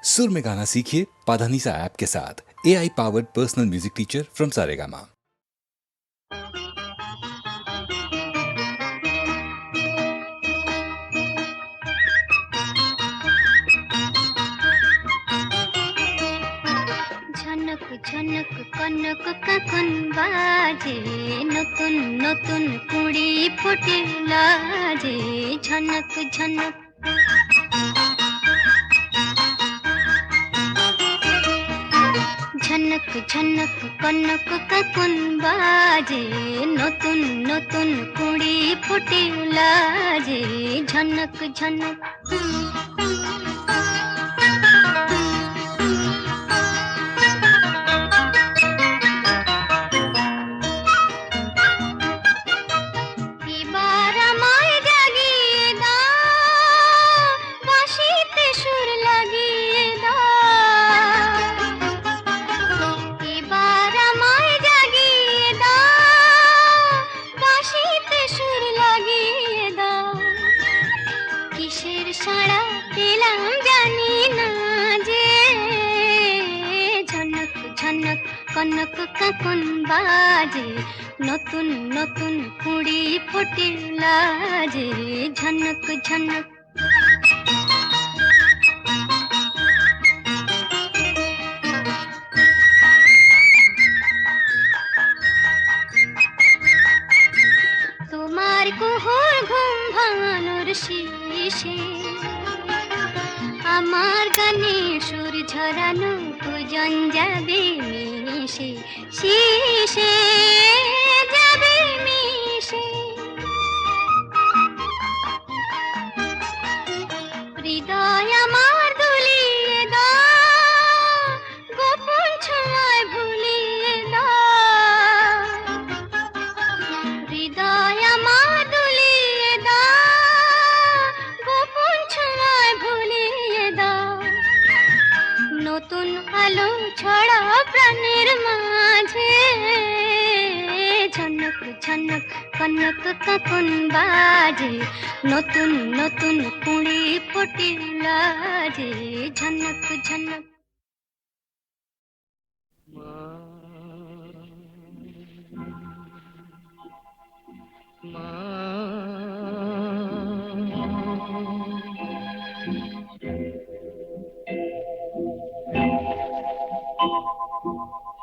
सुर में गाना सीखिए पाधानीसा ऐप के साथ। AI powered personal music teacher from Saregama. ঝনক ঝনক কনক কাকন বাজে, নতুন নতুন কুড়ি ফুটে লাজে। ঝনক ঝনক ঝনক ঝনক কনক কাকন বাজে, নতুন নতুন কুড়ি ফুটে লাজে। ঝনক ঝনক এবার আমায় জাগিয়ে দাও, বাঁশিতে সুর লাগিয়ে দাও। এবার আমায় জাগিয়ে দাও, বাঁশিতে সুর লাগিয়ে দাও। কিসের সাড়া পেলাম জানি না যে, ঝনক ঝনক কনক কাকন বাজে, নতুন নতুন কুড়ি ফোটে লাজে। ঝনক ঝনক তোমার কুহুর ঘুম ভাঙানোর শেষে, আমার গানে সুর ঝরানো পূজন যাবে মিশে, শিশে যাবে মিশে। হৃদয় আমার দুলিয়ে দাও, গোপন ছোঁয়ায় ভুলিয়ে দাও। হৃদয় আমার দুলিয়ে দাও, গোপন ছোঁয়ায় ভুলিয়ে দাও। নতুন আলো ছড়া প্রাণের মাঝে, ঝনক ঝনক কনক কাকন বাজে, নতুন নতুন কুড়ি ফোটে লাজে। ঝনক ঝনক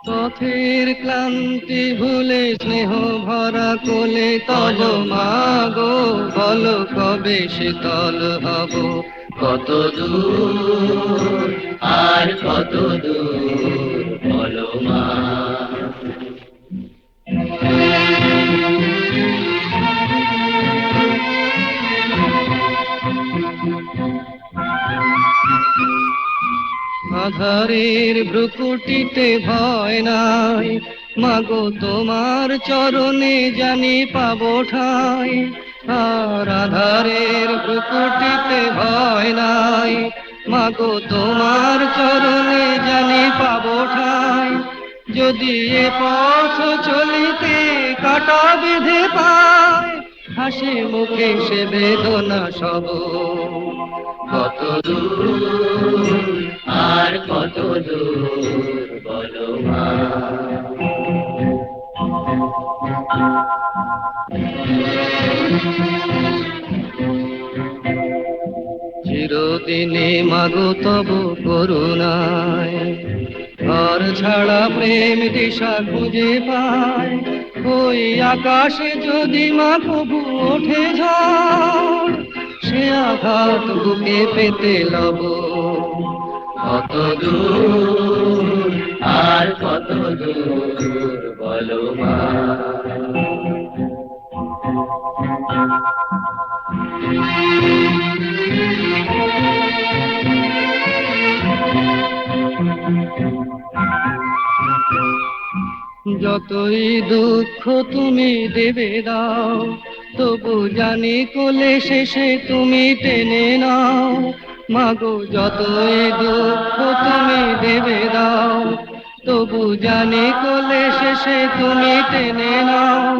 পথের ক্লান্তি ভুলে স্নেহ ভরা কোলে তব মাগো, বলো কবে শীতল হব। কত দূর আর কত দূর বলো মা। আধারের ভ্রুকুটিতে ভয় নাই, মাগো তোমার চরণে জানি পাবো ঠাই। আর আধারের ভ্রুকুটিতে ভয় নাই, মাগো তোমার চরণে জানি পাবো ঠাই। যদি এ পথ চলিতে কাটা বেঁধে পায়, হাসি মুখে সে বেদনা সব। কত দূর আর কত দূর বলো মা। চিরদিনে মাগো তব করুণায়, ঘর ছাড়া প্রেম দিশা খুঁজে পায়। ওই আকাশে যদি মা কবু ওঠে ঝড়, সে আঘাত বুকে পেতে লব। কত দূর আর কত দূর বলো মা। যতই দুঃখ তুমি দেবে দাও, তবু জানি কোলে শেষে তুমি টেনে নাও। মাগো যতই দুঃখ তুমি দেবে দাও, তবু জানি কোলে শেষে তুমি টেনে নাও।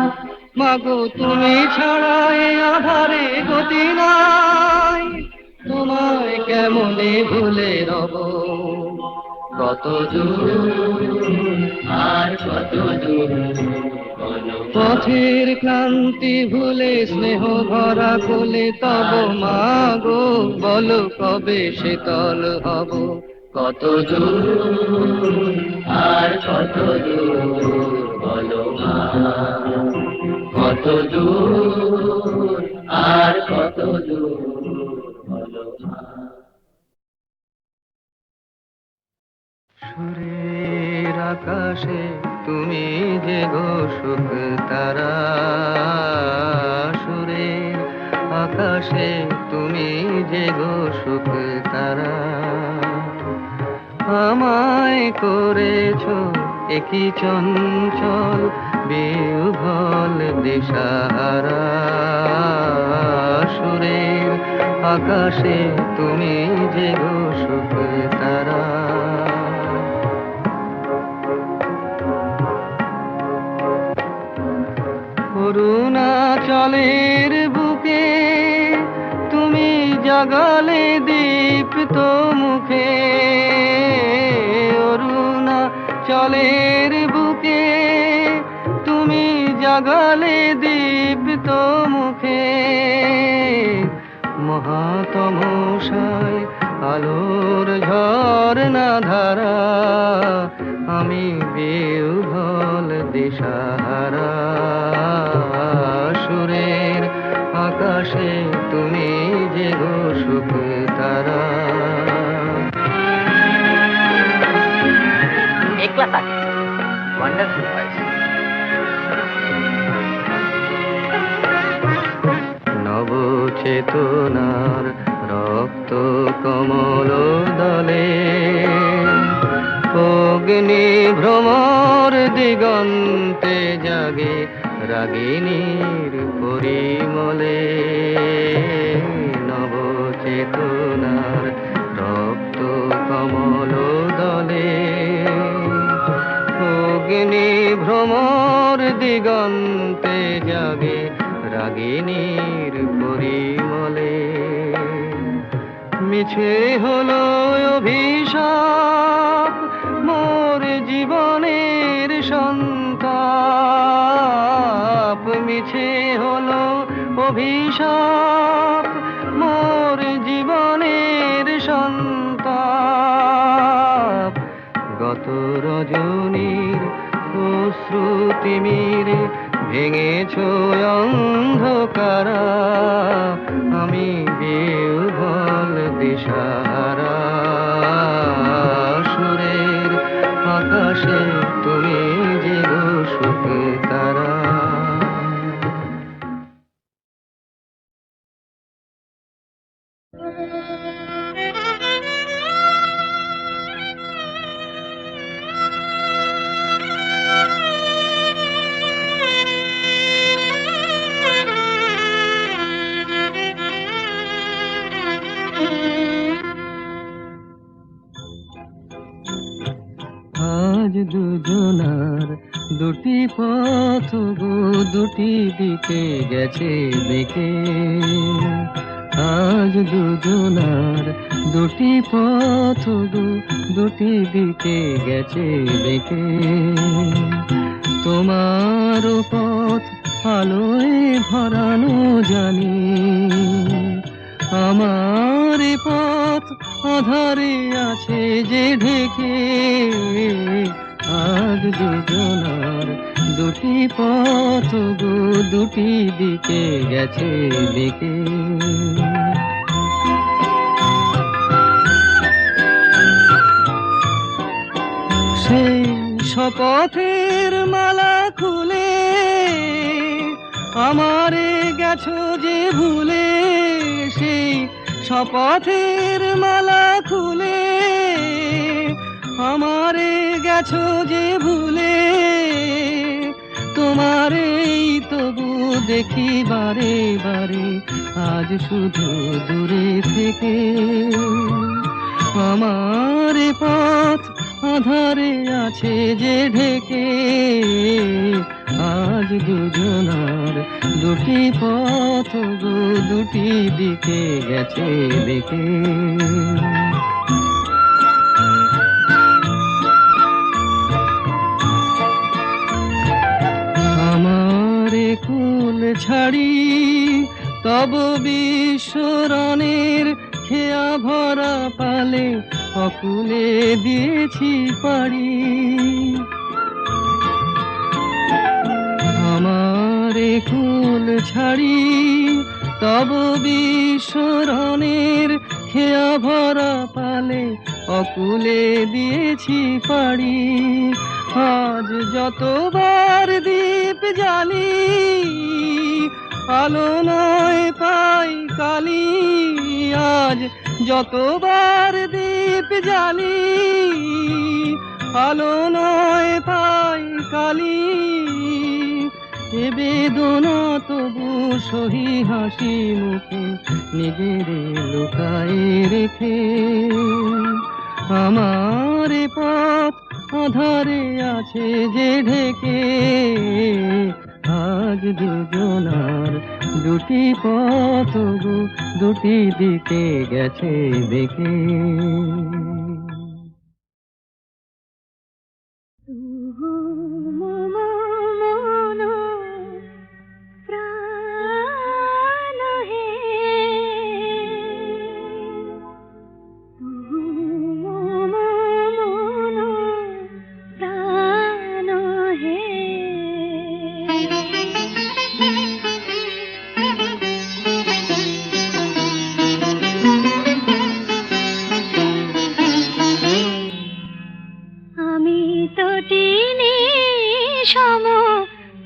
মাগো তুমি ছাড়া এ আধারে গতি নাই, তোমায় কেমনে ভুলে রব, কত দূর আর কত দূর, পথের ক্লান্তি ভুলে স্নেহ ভরা কোলে তব মাগো, বলো কবে শীতল হব, কত দূর আর কত দূর, বলো মা, কত দূর আর কত দূর, বলো মা। সুরের আকাশে তুমি যে গো সুখ তারা, সুরের আকাশে তুমি যে গো সুখ তারা, আমায় করেছ একই চঞ্চল বিহ্বল দিশাহারা, সুরের আকাশে তুমি যে গো সুখ তারা। অরুণাচলের বুকে তুমি জাগালে দীপ্ত মুখে, অরুণাচলের বুকে তুমি জাগালে দীপ্ত মুখে, মহাতমশায় আলোর ঝরনা ধারা, আমি বিহ্বল দিশাহারা, সুরের আকাশে তুমি যে গো সুখ তারা। একলা থাকে ওয়ান্ডারফুল ভয়েস। নবচেতনার রক্ত কমল দলে, অগ্নি ভ্রমর দিগন্তে জাগে রাগিনীর পরিমলে, নবচেতনার রক্ত কমল দলে, অগ্নি ভ্রমর দিগন্তে জাগে রাগিনীর পরিমলে, মিছে হলো অভিশাপ মোর জীবনের সন্তাপ, মিছে হলো অভিশাপ মোর জীবনের সন্তাপ, গত রজনীর অশ্রুতিমিরে ভেঙেছ অন্ধকারা, আমি বিহ্বল দিশাহারা, সুরের আকাশে তুমি যে গো সুখ তারা। আজ দুজনার দুটি পথ গো দুটি দিকে গেছে দেখে, আজ দুজনার দুটি পথ গো দুটি দিকে গেছে দেখে, তোমার পথ আলোয় ভরানো জানি, আমার পথ আধারে আছে যে ঢেকে, আজ দুজনার দুটি পথ গো দুটি দিকে গেছে দেখে। সেই শপথের মালা খুলে আমারে গেছো যে ভুলে, সেই শপথের মালা খুলে আমারে গেছো যে ভুলে, তোমারেই তবু দেখি বারে বারে আজ শুধু দূরে থেকে, আমার পথ আধারে আছে যে ঢেকে, আজ দুজনার দুটি পথ গো দুটি দিকে গেছে দেখে। আমারে কুল ছাড়ি তব বিশ্বরণের খেয়া ভরা পালে অকুলে দিয়েছি পাড়ি। আমারে কুল ছাড়ি তব বিশ্বরণের খেয়া ভরা পালে অকুলে দিয়েছি পাড়ি। আজ যতবার দীপ জ্বালি আলো নয় পাই কালি, আজ যতবার দীপ জ্বালি আলো নয় পাই কালি। এ বেদনা তবু সহি হাসি মুখে নিজের লুকায়ে রেখে। আমার এ পথ আধারে আছে যে ঢেকে, আজ দুজনার দুটি পথ গো দুটি দিকে গেছে দেখে। প্রাণ হে মন প্রাণ হে। আমি তটিনী সম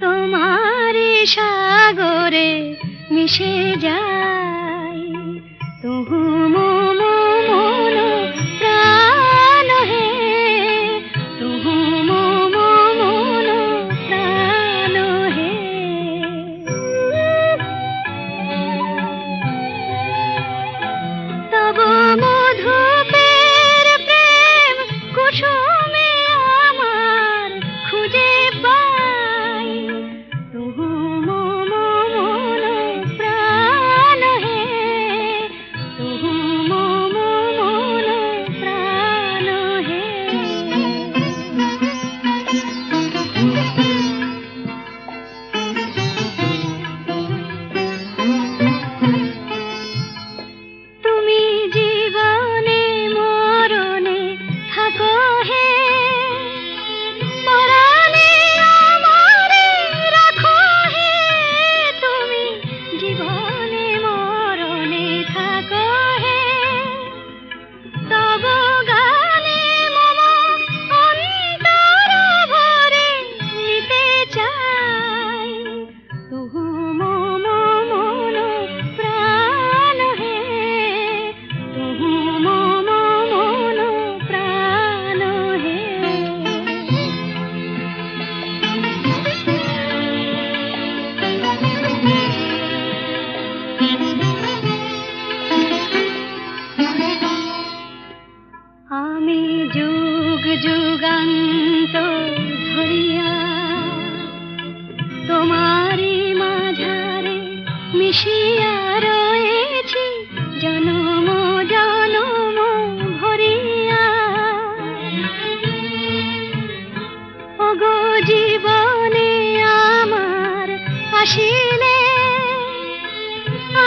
তোমার সাগরে মিশে যাই, তবু মন প্রাণ হে, তবু মন প্রাণ হে। তব মধুপের প্রেম কুসুমে আমার খুঁজে পাই, তবু মন প্রাণ হে, তবু মন প্রাণ হে। তুমি জীবনে মরণে থাকো হে, পরাণে আমারে রাখো হে। তুমি জীবনে মরণে থাকো হে, তব গানে মম অন্তর ভরে নিতে চাই, তবু মম প্রাণ হে, তবু মম প্রাণ হে। আমি যুগ যুগান্ত ধরিয়া তোমারি মাঝারে মিশিয়া রয়েছি জনম জনম ভরিয়া। ওগো জীবনে আমার আসিলে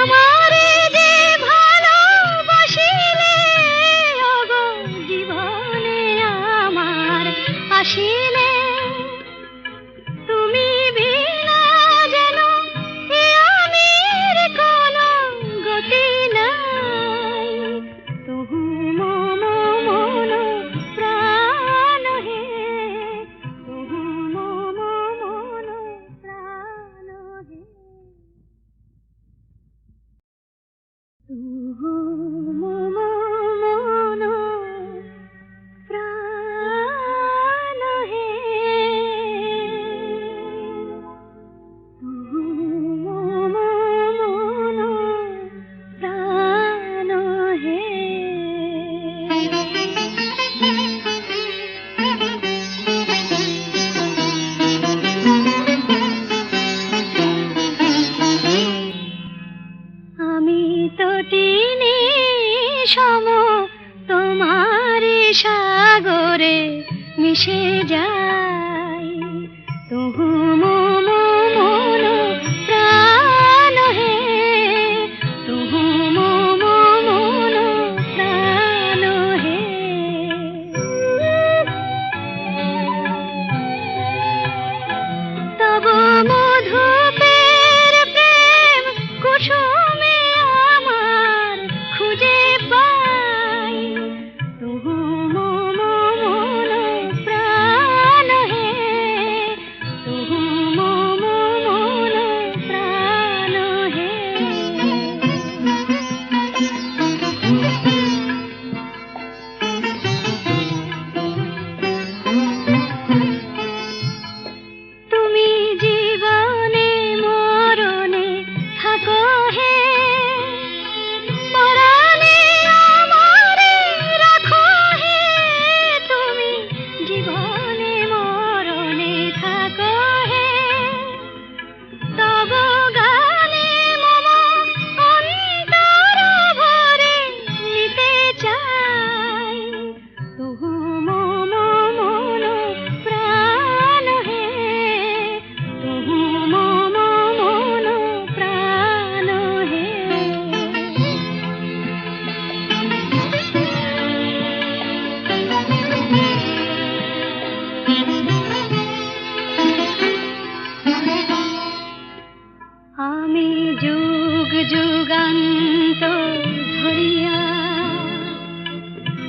আমারে যে ভালোবাসিলে, ওগো জীবনে আমার আসিলে, তুমি বিনা যেন এ আমির কোনো গতি নাই, তবু মম প্রাণ হে, তবু মম প্রাণ হে, তবু মম প্রাণ হে। অন্তরে মিশে যায় তহু মম মন প্রাণ হে তহু মম মন প্রাণ হে তব মধুপের প্রেম কুসুমে আমার খুঁজে পাই তহু মম মন প্রাণ হে তহু মম মন প্রাণ হে তুমি জীবনে মরণে থাকো হে পরাণে আমারে রাখো হে তুমি জীবনে মরণে থাকো হে তব গানে মম অন্তর ভরে নিতে চাই তহু মম মন প্রাণ হে তহু মম মন প্রাণ হে আমি যুগ যুগান্ত ধরিয়া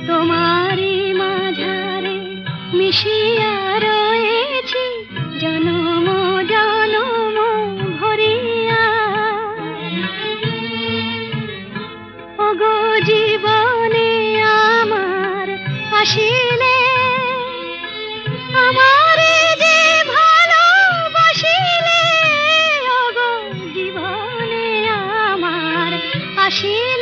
তোমারি মাঝারে মিশিয়া রয়েছি জনম জনম ভরিয়া ওগো জীবনে আমার আসিলে আমারে যে ভালোবাসিলে ওগো জীবনে আমার আসিলে